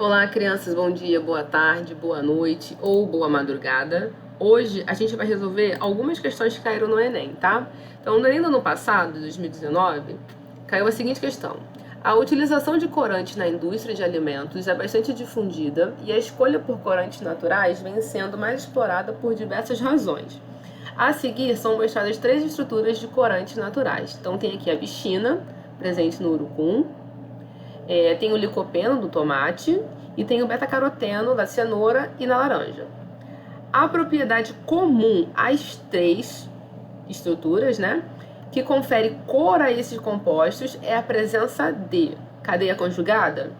Olá, crianças, bom dia, boa tarde, boa noite ou boa madrugada. Hoje a gente vai resolver algumas questões que caíram no Enem, tá? Então, no Enem do ano passado, de 2019, caiu a seguinte questão: a utilização de corantes na indústria de alimentos é bastante difundida e a escolha por corantes naturais vem sendo mais explorada por diversas razões. A seguir, são mostradas 3 estruturas de corantes naturais. Então, tem aqui a bichina, presente no urucum, tem o licopeno do tomate e tem o beta-caroteno da cenoura e na laranja. A propriedade comum às 3 estruturas, né, que confere cor a esses compostos é a presença de cadeia conjugada,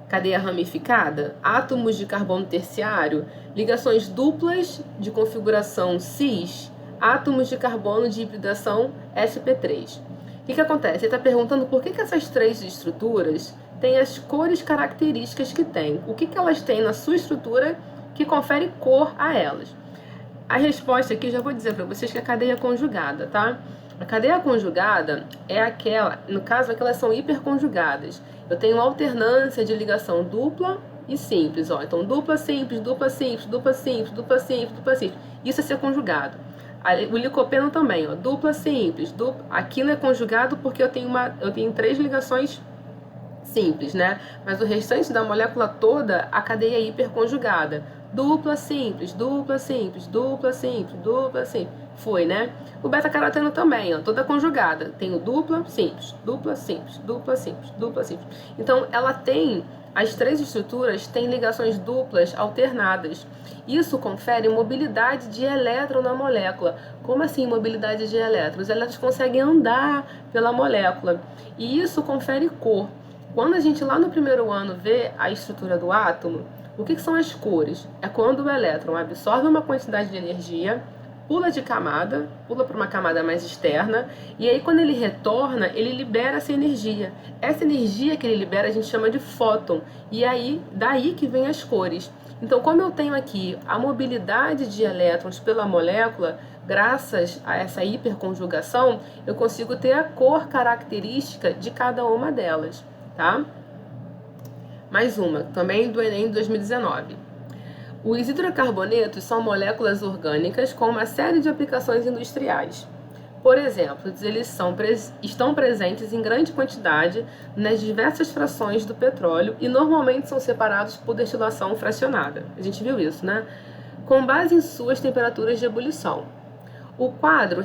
cadeia ramificada, átomos de carbono terciário, ligações duplas de configuração cis, átomos de carbono de hibridação sp3. O que acontece? Ele está perguntando por que essas 3 estruturas têm as cores características que têm. O que elas têm na sua estrutura que confere cor a elas? A resposta aqui, já vou dizer para vocês, que é a cadeia conjugada, tá? A cadeia conjugada é aquela, no caso, aquelas são hiperconjugadas. Eu tenho alternância de ligação dupla e simples, ó. Então, dupla simples, dupla simples, dupla simples, dupla simples, dupla simples. Isso é ser conjugado. O licopeno também, ó, dupla simples, dupla. Aquilo é conjugado porque eu tenho 3 ligações simples, né? Mas o restante da molécula toda, a cadeia é hiperconjugada. Dupla simples, dupla simples, dupla simples, dupla simples. Foi, né? O beta-caroteno também, ó, toda conjugada. Tem o dupla simples, dupla simples, dupla simples, dupla simples. Então, ela tem, as 3 estruturas têm ligações duplas alternadas. Isso confere mobilidade de elétron na molécula. Como assim mobilidade de elétrons? Os elétrons conseguem andar pela molécula. E isso confere cor. Quando a gente lá no primeiro ano vê a estrutura do átomo, o que são as cores? É quando o elétron absorve uma quantidade de energia, pula de camada, pula para uma camada mais externa, e aí quando ele retorna, ele libera essa energia. Essa energia que ele libera a gente chama de fóton, e aí daí que vem as cores. Então, como eu tenho aqui a mobilidade de elétrons pela molécula, graças a essa hiperconjugação, eu consigo ter a cor característica de cada uma delas, tá? Mais uma, também do Enem de 2019. Os hidrocarbonetos são moléculas orgânicas com uma série de aplicações industriais. Por exemplo, eles estão presentes em grande quantidade nas diversas frações do petróleo e normalmente são separados por destilação fracionada. A gente viu isso, né? Com base em suas temperaturas de ebulição. O quadro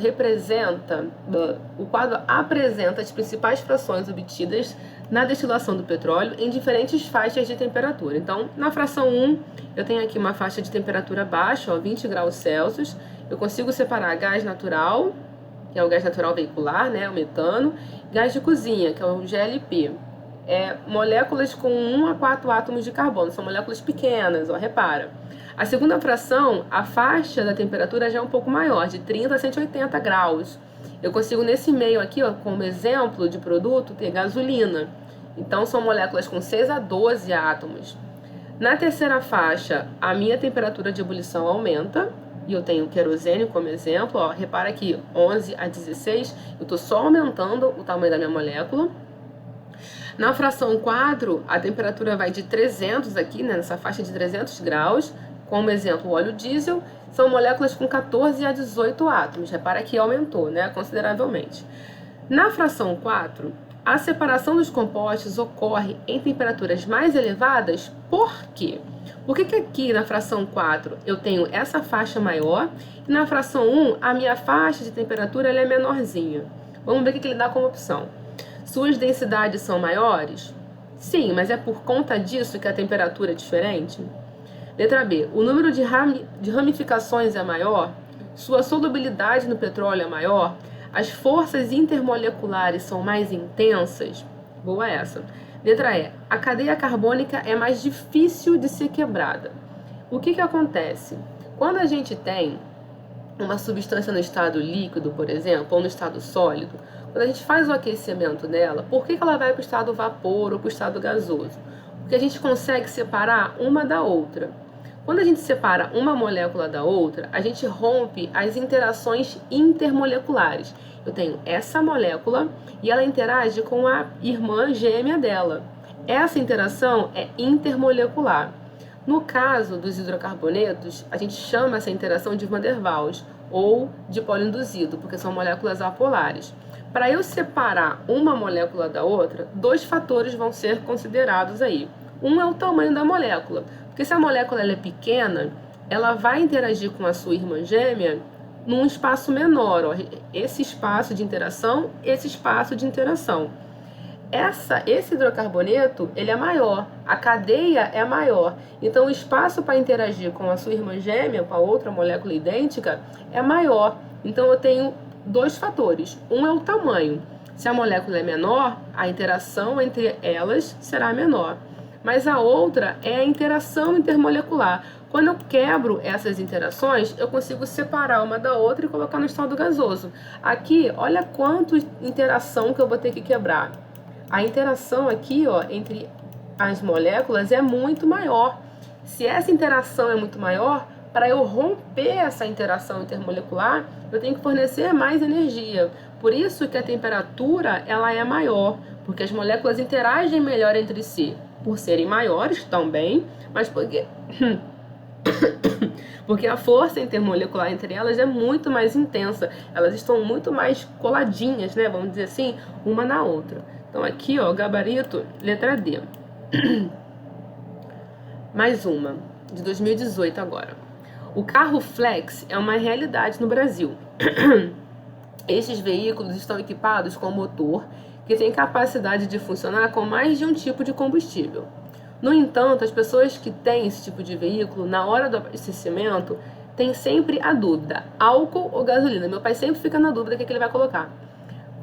apresenta as principais frações obtidas na destilação do petróleo em diferentes faixas de temperatura. Então, na fração 1, eu tenho aqui uma faixa de temperatura baixa, ó, 20 graus Celsius. Eu consigo separar gás natural, que é o gás natural veicular, né, o metano, gás de cozinha, que é o GLP. Moléculas com 1 a 4 átomos de carbono, são moléculas pequenas, ó, repara. A segunda fração, a faixa da temperatura já é um pouco maior, de 30 a 180 graus. Eu consigo nesse meio aqui, ó, como exemplo de produto, ter gasolina. Então, são moléculas com 6 a 12 átomos. Na terceira faixa, a minha temperatura de ebulição aumenta, e eu tenho querosene como exemplo, ó, repara aqui, 11 a 16, eu estou só aumentando o tamanho da minha molécula. Na fração 4, a temperatura vai de 300 aqui, né, nessa faixa de 300 graus, como exemplo, o óleo diesel, são moléculas com 14 a 18 átomos. Repara que aumentou, né, consideravelmente. Na fração 4, a separação dos compostos ocorre em temperaturas mais elevadas. Por quê? Por que aqui na fração 4 eu tenho essa faixa maior e na fração 1 a minha faixa de temperatura ela é menorzinha? Vamos ver o que ele dá como opção. Suas densidades são maiores? Sim, mas é por conta disso que a temperatura é diferente? Letra B. O número de ramificações é maior? Sua solubilidade no petróleo é maior? As forças intermoleculares são mais intensas? Boa essa. Letra E. A cadeia carbônica é mais difícil de ser quebrada. O que acontece? Quando a gente tem uma substância no estado líquido, por exemplo, ou no estado sólido, quando a gente faz o aquecimento dela, por que ela vai para o estado vapor ou para o estado gasoso? Porque a gente consegue separar uma da outra. Quando a gente separa uma molécula da outra, a gente rompe as interações intermoleculares. Eu tenho essa molécula e ela interage com a irmã gêmea dela. Essa interação é intermolecular. No caso dos hidrocarbonetos, a gente chama essa interação de Van der Waals ou dipolo induzido, porque são moléculas apolares. Para eu separar uma molécula da outra, dois fatores vão ser considerados aí. Um é o tamanho da molécula, porque se a molécula ela é pequena, ela vai interagir com a sua irmã gêmea num espaço menor, ó. Esse espaço de interação, esse espaço de interação. Esse hidrocarboneto, ele é maior, a cadeia é maior, então o espaço para interagir com a sua irmã gêmea, com a outra molécula idêntica, é maior. Então eu tenho dois fatores, um é o tamanho. Se a molécula é menor, a interação entre elas será menor. Mas a outra é a interação intermolecular. Quando eu quebro essas interações, eu consigo separar uma da outra e colocar no estado gasoso. Aqui, olha quanto interação que eu vou ter que quebrar. A interação aqui, ó, entre as moléculas é muito maior. Se essa interação é muito maior, para eu romper essa interação intermolecular, eu tenho que fornecer mais energia. Por isso que a temperatura ela é maior, porque as moléculas interagem melhor entre si. Por serem maiores também, mas porque a força intermolecular entre elas é muito mais intensa. Elas estão muito mais coladinhas, né? Vamos dizer assim, uma na outra. Então aqui, ó, gabarito, letra D. Mais uma, de 2018 agora. O carro flex é uma realidade no Brasil. Estes veículos estão equipados com motor que tem capacidade de funcionar com mais de um tipo de combustível. No entanto, as pessoas que têm esse tipo de veículo, na hora do abastecimento, têm sempre a dúvida, álcool ou gasolina. Meu pai sempre fica na dúvida do que ele vai colocar.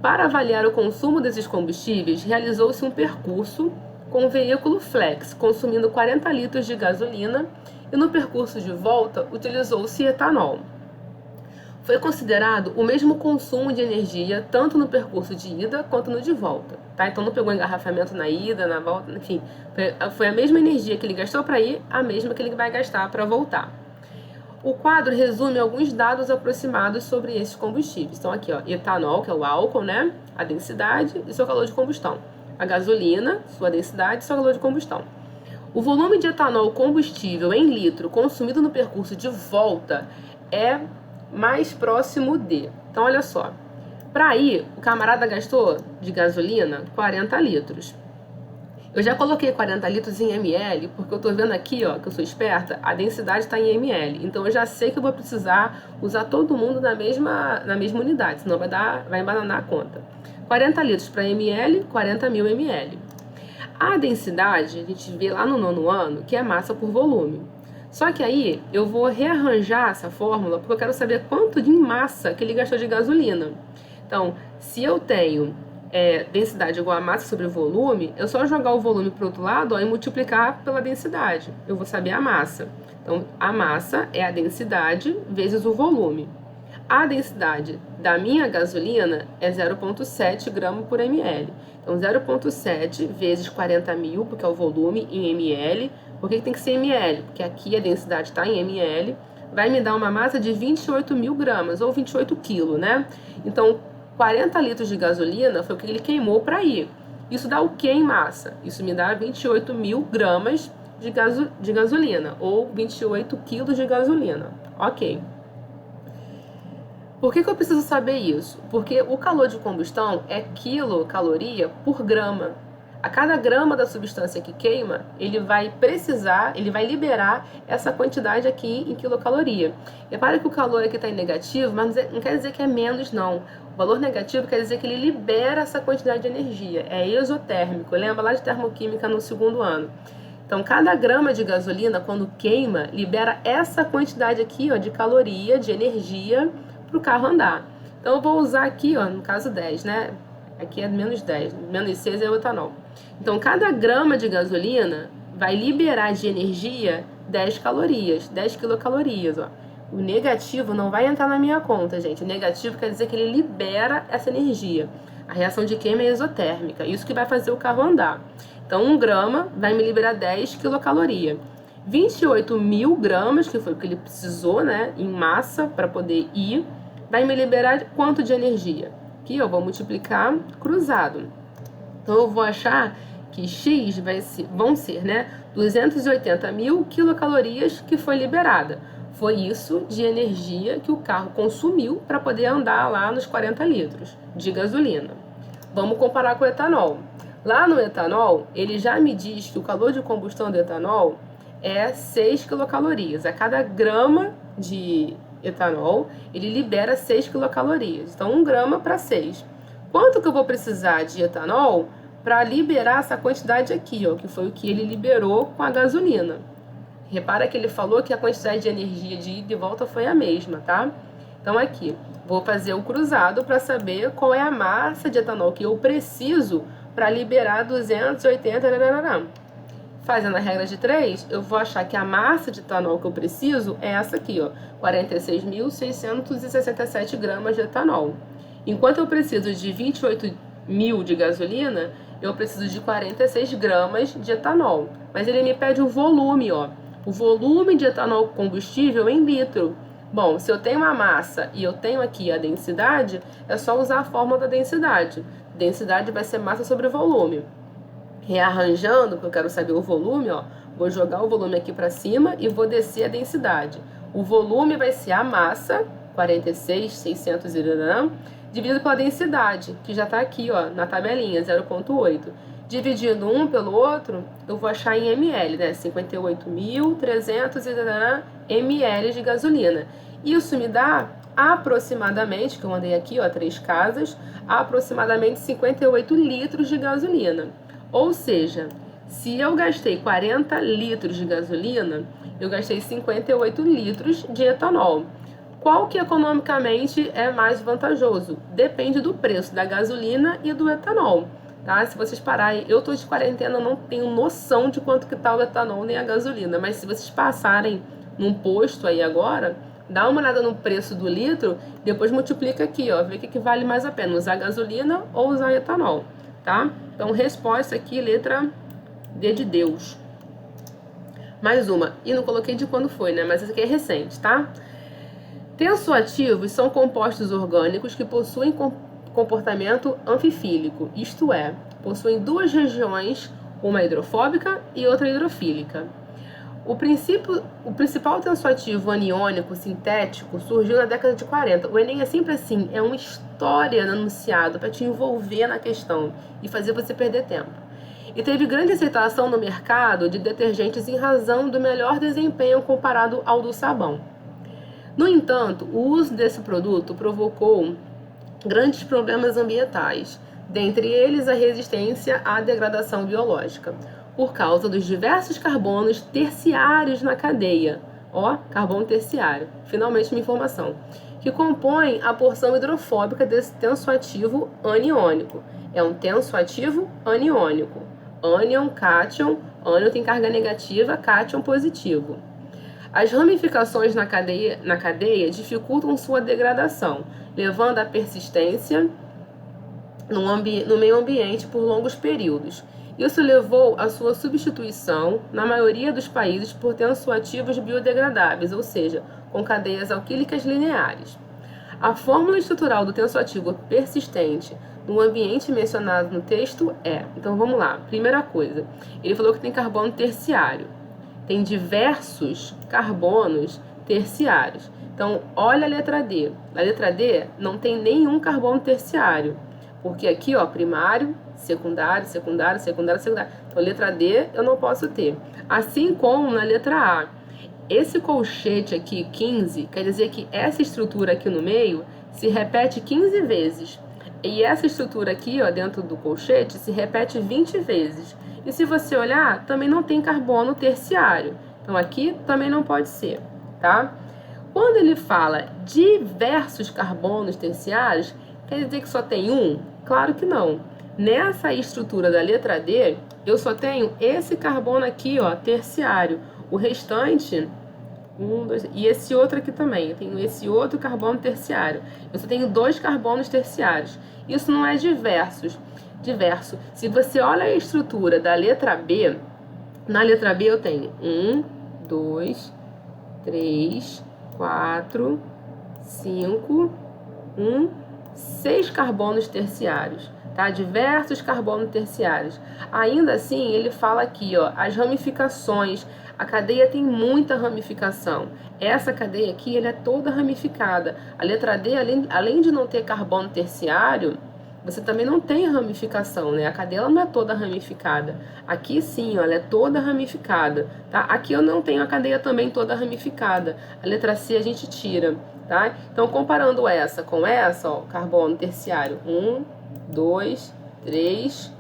Para avaliar o consumo desses combustíveis, realizou-se um percurso com o veículo flex, consumindo 40 litros de gasolina, e no percurso de volta utilizou-se etanol. Foi considerado o mesmo consumo de energia tanto no percurso de ida quanto no de volta. Tá? Então não pegou engarrafamento na ida, na volta, enfim. Foi a mesma energia que ele gastou para ir, a mesma que ele vai gastar para voltar. O quadro resume alguns dados aproximados sobre esses combustíveis. Então aqui, ó, etanol, que é o álcool, né? A densidade e seu calor de combustão. A gasolina, sua densidade e seu calor de combustão. O volume de etanol combustível em litro consumido no percurso de volta é mais próximo de. Então, olha só. Para ir, o camarada gastou de gasolina 40 litros. Eu já coloquei 40 litros em ml, porque eu tô vendo aqui, ó, que eu sou esperta, a densidade está em ml. Então, eu já sei que eu vou precisar usar todo mundo na mesma unidade, senão vai embananar a conta. 40 litros para ml, 40 mil ml. A densidade, a gente vê lá no 9º ano, que é massa por volume. Só que aí eu vou rearranjar essa fórmula porque eu quero saber quanto de massa que ele gastou de gasolina. Então, se eu tenho densidade igual a massa sobre volume, eu só jogar o volume para o outro lado, ó, e multiplicar pela densidade. Eu vou saber a massa. Então, a massa é a densidade vezes o volume. A densidade da minha gasolina é 0,7 grama por ml. Então, 0,7 vezes 40 mil, porque é o volume, em ml. Por que tem que ser ml? Porque aqui a densidade está em ml. Vai me dar uma massa de 28 mil gramas, ou 28 quilos, né? Então, 40 litros de gasolina foi o que ele queimou para ir. Isso dá o que em massa? Isso me dá 28 mil gramas de gasolina, ou 28 quilos de gasolina. Ok. Por que eu preciso saber isso? Porque o calor de combustão é quilocaloria por grama. A cada grama da substância que queima, ele vai liberar essa quantidade aqui em quilocaloria. Repara que o calor aqui está em negativo, mas não quer dizer que é menos, não. O valor negativo quer dizer que ele libera essa quantidade de energia. É exotérmico. Lembra lá de termoquímica no 2º ano. Então, cada grama de gasolina, quando queima, libera essa quantidade aqui, ó, de caloria, de energia, para o carro andar. Então eu vou usar aqui, ó, no caso 10, né? Aqui é menos 10, menos 6 é o etanol. Então cada grama de gasolina vai liberar de energia 10 calorias, 10 quilocalorias, ó. O negativo não vai entrar na minha conta, gente. O negativo quer dizer que ele libera essa energia. A reação de queima é exotérmica, isso que vai fazer o carro andar. Então 1 grama vai me liberar 10 quilocalorias. 28 mil gramas, que foi o que ele precisou, né, em massa para poder ir, vai me liberar quanto de energia? Aqui eu vou multiplicar cruzado. Então eu vou achar que X vão ser, né, 280 mil quilocalorias que foi liberada. Foi isso de energia que o carro consumiu para poder andar lá nos 40 litros de gasolina. Vamos comparar com o etanol. Lá no etanol, ele já me diz que o calor de combustão do etanol é 6 quilocalorias. A cada grama de etanol, ele libera 6 quilocalorias. Então, 1 grama para 6. Quanto que eu vou precisar de etanol para liberar essa quantidade aqui, ó, que foi o que ele liberou com a gasolina? Repara que ele falou que a quantidade de energia de ida e volta foi a mesma, tá? Então, aqui, vou fazer o cruzado para saber qual é a massa de etanol que eu preciso para liberar 280. Fazendo a regra de 3, eu vou achar que a massa de etanol que eu preciso é essa aqui, ó, 46.667 gramas de etanol. Enquanto eu preciso de 28 mil de gasolina, eu preciso de 46 gramas de etanol. Mas ele me pede o volume, ó. O volume de etanol combustível em litro. Bom, se eu tenho uma massa e eu tenho aqui a densidade, é só usar a fórmula da densidade. Densidade vai ser massa sobre volume. Rearranjando, porque eu quero saber o volume, ó, vou jogar o volume aqui para cima e vou descer a densidade. O volume vai ser a massa, 46.600 dividido pela densidade, que já está aqui, ó, na tabelinha, 0,8. Dividindo um pelo outro, eu vou achar em ml, né? 58.300 ml de gasolina. Isso me dá aproximadamente, que eu mandei aqui, ó, 3 casas, aproximadamente 58 litros de gasolina. Ou seja, se eu gastei 40 litros de gasolina, eu gastei 58 litros de etanol. Qual que economicamente é mais vantajoso? Depende do preço da gasolina e do etanol. Tá? Se vocês pararem, eu tô de quarentena, eu não tenho noção de quanto que tá o etanol nem a gasolina, mas se vocês passarem num posto aí agora, dá uma olhada no preço do litro, depois multiplica aqui, ó, vê o que vale mais a pena, usar gasolina ou usar etanol, tá? Então, resposta aqui, letra D de Deus. Mais uma, e não coloquei de quando foi, né, mas essa aqui é recente, tá? Tensoativos são compostos orgânicos que possuem comportamento anfifílico, isto é, possuem duas regiões, uma hidrofóbica e outra hidrofílica. O principal tensoativo aniônico sintético surgiu na década de 40. O Enem é sempre assim, é uma história anunciada para te envolver na questão e fazer você perder tempo. E teve grande aceitação no mercado de detergentes em razão do melhor desempenho comparado ao do sabão. No entanto, o uso desse produto provocou grandes problemas ambientais, dentre eles a resistência à degradação biológica, por causa dos diversos carbonos terciários na cadeia. Ó, carbono terciário, finalmente uma informação, que compõem a porção hidrofóbica desse tensoativo aniônico. É um tensoativo aniônico. Ânion, cátion, ânion tem carga negativa, cátion positivo. As ramificações na cadeia dificultam sua degradação, levando à persistência no meio ambiente por longos períodos. Isso levou à sua substituição, na maioria dos países, por tensoativos biodegradáveis, ou seja, com cadeias alquílicas lineares. A fórmula estrutural do tensoativo persistente no ambiente mencionado no texto é... Então vamos lá, primeira coisa, ele falou que tem carbono terciário. Tem diversos carbonos terciários. Então, olha a letra D. Na letra D não tem nenhum carbono terciário, porque aqui, ó, primário, secundário, secundário, secundário, secundário. Então, letra D eu não posso ter. Assim como na letra A. Esse colchete aqui, 15, quer dizer que essa estrutura aqui no meio se repete 15 vezes. E essa estrutura aqui, ó, dentro do colchete, se repete 20 vezes. E se você olhar, também não tem carbono terciário. Então, aqui também não pode ser, tá? Quando ele fala diversos carbonos terciários, quer dizer que só tem um? Claro que não. Nessa estrutura da letra D, eu só tenho esse carbono aqui, ó, terciário. O restante, e esse outro aqui também. Eu tenho esse outro carbono terciário. Eu só tenho 2 carbonos terciários. Isso não é diverso. Se você olha a estrutura da letra B, na letra B eu tenho 1, 2, 3, 4, 5, 6 carbonos terciários. tá? Diversos carbonos terciários. Ainda assim, ele fala aqui, ó, as ramificações. A cadeia tem muita ramificação. Essa cadeia aqui, ela é toda ramificada. A letra D, além de não ter carbono terciário, você também não tem ramificação, né? A cadeia ela não é toda ramificada. Aqui sim, ó, ela é toda ramificada, tá? Aqui eu não tenho a cadeia também toda ramificada. A letra C a gente tira, tá? Então, comparando essa com essa, ó, carbono terciário, 1, 2, 3,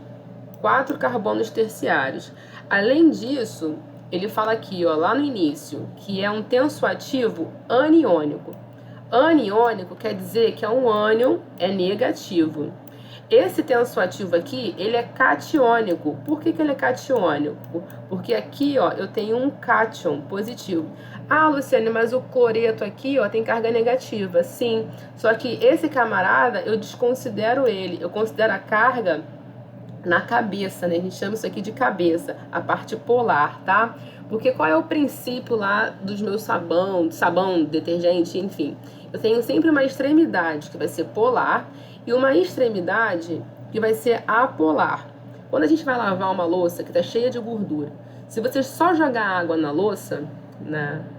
4 carbonos terciários. Além disso, ele fala aqui, ó, lá no início, que é um tensoativo aniônico. Aniônico quer dizer que é um ânion, é negativo. Esse tensoativo aqui, ele é catiônico. Por que ele é catiônico? Porque aqui, ó, eu tenho um cátion positivo. Ah, Luciane, mas o cloreto aqui, ó, tem carga negativa. Sim, só que esse camarada, eu desconsidero ele. Eu considero a carga na cabeça, né? A gente chama isso aqui de cabeça, a parte polar, tá? Porque qual é o princípio lá dos meus sabão, detergente, enfim. Eu tenho sempre uma extremidade que vai ser polar e uma extremidade que vai ser apolar. Quando a gente vai lavar uma louça que está cheia de gordura, se você só jogar água na louça,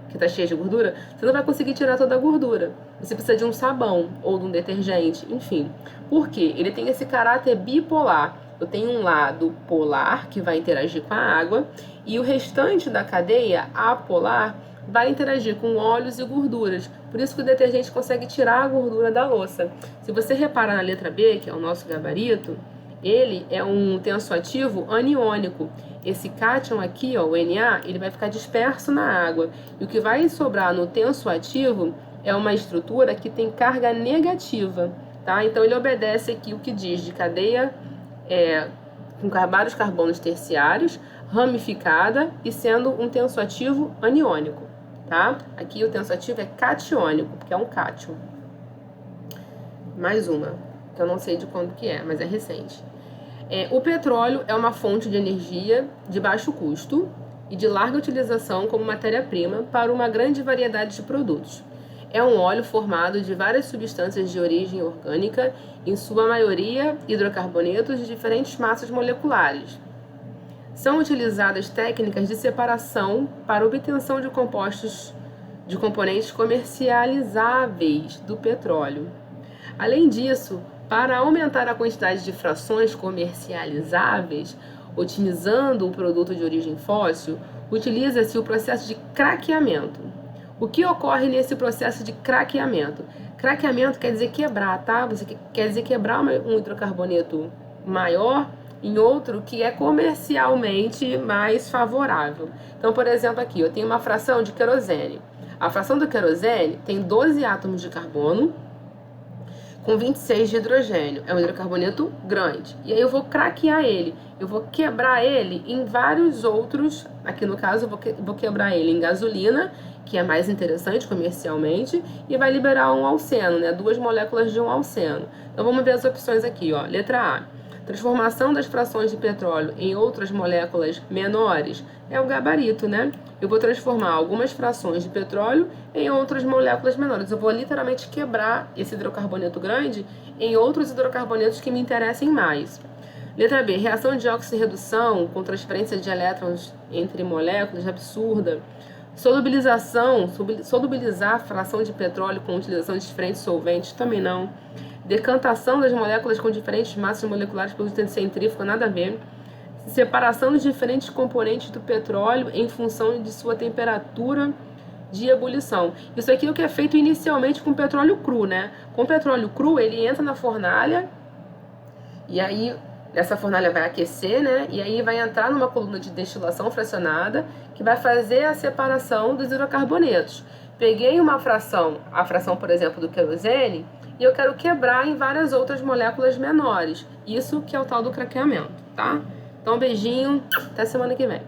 que está cheia de gordura, você não vai conseguir tirar toda a gordura. Você precisa de um sabão ou de um detergente, enfim. Por quê? Ele tem esse caráter bipolar. Eu tenho um lado polar, que vai interagir com a água, e o restante da cadeia apolar vai interagir com óleos e gorduras. Por isso que o detergente consegue tirar a gordura da louça. Se você reparar na letra B, que é o nosso gabarito, ele é um tensoativo aniônico. Esse cátion aqui, ó, o Na, ele vai ficar disperso na água. E o que vai sobrar no tensoativo é uma estrutura que tem carga negativa, tá? Então ele obedece aqui o que diz de cadeia com vários carbonos terciários, ramificada e sendo um tensoativo aniônico, tá? Aqui o tensoativo é catiônico, porque é um cátion. Mais uma, que eu não sei de quando que é, mas é recente. O petróleo é uma fonte de energia de baixo custo e de larga utilização como matéria-prima para uma grande variedade de produtos. É um óleo formado de várias substâncias de origem orgânica, em sua maioria hidrocarbonetos de diferentes massas moleculares. São utilizadas técnicas de separação para obtenção de componentes comercializáveis do petróleo. Além disso, para aumentar a quantidade de frações comercializáveis, otimizando o produto de origem fóssil, utiliza-se o processo de craqueamento. O que ocorre nesse processo de craqueamento? Craqueamento quer dizer quebrar, tá? Você quer dizer quebrar um hidrocarboneto maior em outro que é comercialmente mais favorável. Então, por exemplo, aqui eu tenho uma fração de querosene. A fração do querosene tem 12 átomos de carbono com 26 de hidrogênio. É um hidrocarboneto grande. E aí eu vou craquear ele. Eu vou quebrar ele em vários outros. Aqui no caso eu vou quebrar ele em gasolina, que é mais interessante comercialmente, e vai liberar um alceno, né? 2 moléculas de um alceno. Então vamos ver as opções aqui, ó. Letra A. Transformação das frações de petróleo em outras moléculas menores é o gabarito, né? Eu vou transformar algumas frações de petróleo em outras moléculas menores. Eu vou literalmente quebrar esse hidrocarboneto grande em outros hidrocarbonetos que me interessem mais. Letra B. Reação de oxirredução com transferência de elétrons entre moléculas absurda. Solubilizar a fração de petróleo com utilização de diferentes solventes, também não. Decantação das moléculas com diferentes massas moleculares pelo centrífugo, nada a ver. Separação dos diferentes componentes do petróleo em função de sua temperatura de ebulição. Isso aqui é o que é feito inicialmente com petróleo cru, né? Com petróleo cru, ele entra na fornalha e aí essa fornalha vai aquecer, né? E aí vai entrar numa coluna de destilação fracionada que vai fazer a separação dos hidrocarbonetos. Peguei uma fração, a fração, por exemplo, do querosene, e eu quero quebrar em várias outras moléculas menores. Isso que é o tal do craqueamento, tá? Então, beijinho, até semana que vem.